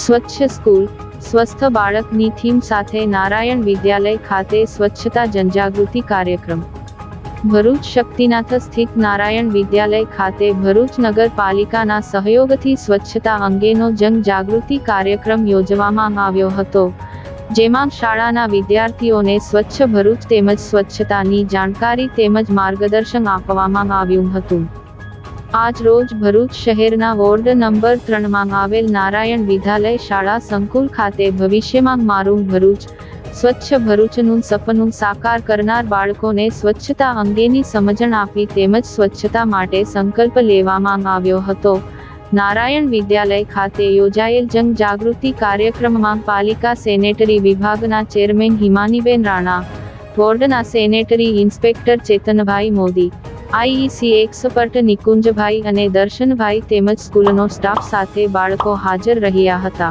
સ્વચ્છ સ્કૂલ સ્વસ્થ બાળકની થીમ સાથે નારાયણ વિદ્યાલય ખાતે સ્વચ્છતા જનજાગૃતિ કાર્યક્રમ। ભરૂચ શક્તિનાથ સ્થિત નારાયણ વિદ્યાલય ખાતે ભરૂચ નગરપાલિકાના સહયોગથી સ્વચ્છતા અંગેનો જનજાગૃતિ કાર્યક્રમ યોજવામાં આવ્યો હતો, જેમાં શાળાના વિદ્યાર્થીઓને સ્વચ્છ ભરૂચ તેમજ સ્વચ્છતાની જાણકારી તેમજ માર્ગદર્શન આપવામાં આવ્યું હતું। આજ રોજ ભરૂચ શહેરના વોર્ડ નંબર 3માં આવેલ નારાયણ વિદ્યાલય શાળા સંકુલ ખાતે ભવિષ્યમાં મારું ભરૂચ, સ્વચ્છ ભરૂચનું સપનું સાકાર કરનાર બાળકોને સ્વચ્છતા અંગેની સમજણ આપી તેમજ સ્વચ્છતા માટે સંકલ્પ લેવામાં આવ્યો હતો। નારાયણ વિદ્યાલય ખાતે યોજાયેલ જનજાગૃતિ કાર્યક્રમમાં પાલિકા સેનેટરી વિભાગના ચેરમેન હિમાનીબેન રાણા, વોર્ડના sanitary inspector Chetanbhai Modi, IEC expert Nikunjbhai અને દર્શનભાઈ તેમજ સ્કૂલનો સ્ટાફ સાથે બાળકો હાજર રહ્યા હતા।